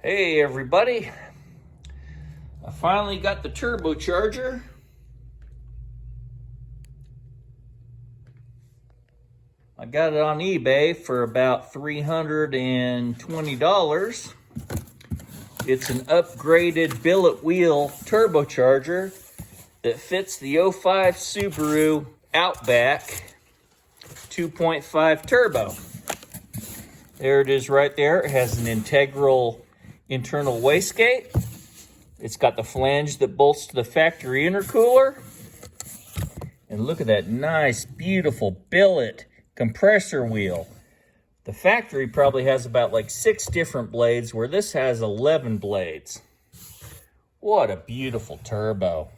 Hey everybody, I finally got the turbocharger. I got it on eBay for about $320. It's an upgraded billet wheel turbocharger that fits the '05 Subaru Outback 2.5 turbo. There it is right there. It has an integral internal wastegate. It's got the flange that bolts to the factory intercooler. And look at that nice, beautiful billet compressor wheel. The factory probably has about like 6 different blades, where this has 11 blades. What a beautiful turbo.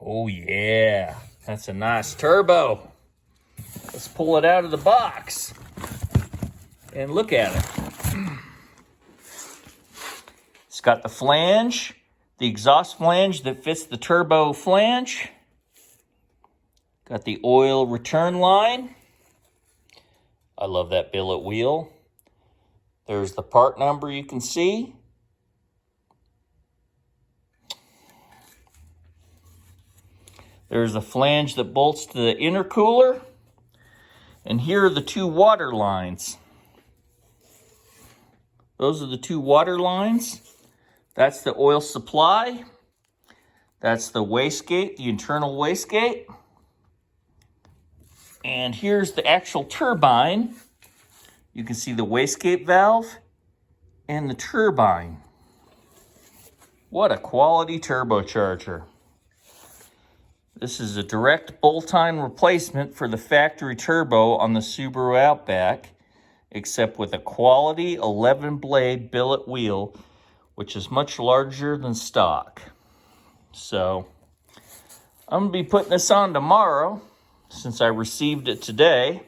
Oh yeah, that's a nice turbo. Let's pull it out of the box and look at it. It's got the flange, the exhaust flange that fits the turbo flange. Got the oil return line. I love that billet wheel. There's the part number you can see. There's the flange that bolts to the intercooler. And here are the 2 water lines. Those are the 2 water lines. That's the oil supply. That's the wastegate, the internal wastegate. And here's the actual turbine. You can see the wastegate valve and the turbine. What a quality turbocharger. This is a direct bolt-on replacement for the factory turbo on the Subaru Outback, except with a quality 11-blade billet wheel, which is much larger than stock. So I'm going to be putting this on tomorrow, since I received it today.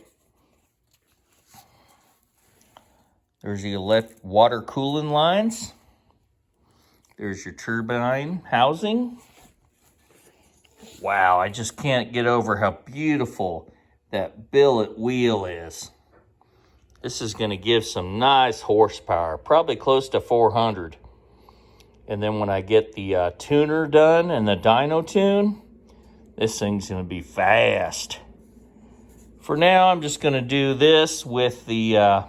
There's the water cooling lines. There's your turbine housing. Wow, I just can't get over how beautiful that billet wheel is. This is going to give some nice horsepower, probably close to 400. And then when I get the tuner done and the dyno tune, this thing's going to be fast. For now, I'm just going to do this with the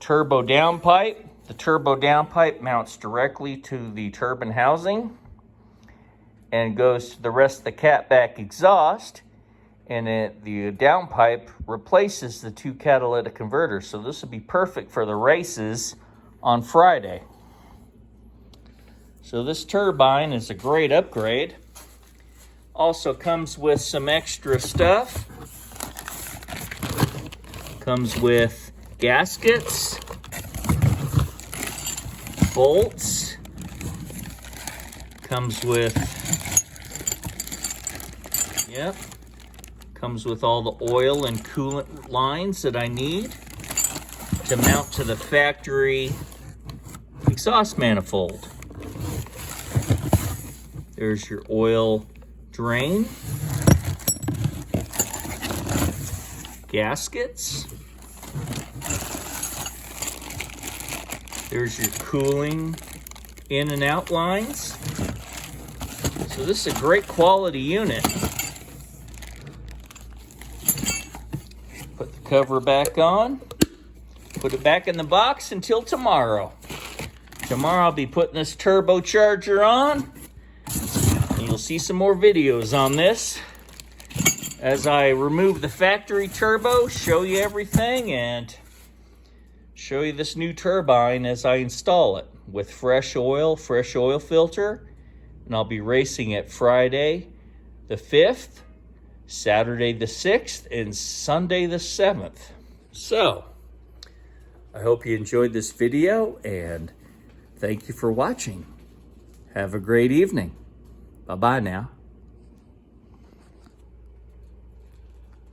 turbo downpipe. The turbo downpipe mounts directly to the turbine housing and goes to the rest of the catback exhaust. And the downpipe replaces the 2 catalytic converters. So this will be perfect for the races on Friday. So this turbine is a great upgrade. Also comes with some extra stuff. Comes with gaskets, bolts. Comes with, comes with all the oil and coolant lines that I need to mount to the factory exhaust manifold. There's your oil drain, gaskets. There's your cooling in and out lines. So this is a great quality unit. Put the cover back on. Put it back in the box until tomorrow. Tomorrow I'll be putting this turbocharger on. You'll see some more videos on this as I remove the factory turbo, show you everything, and show you this new turbine as I install it with fresh oil filter. And I'll be racing it Friday the 5th, Saturday the 6th, and Sunday the 7th. So, I hope you enjoyed this video, and thank you for watching. Have a great evening. Bye-bye now.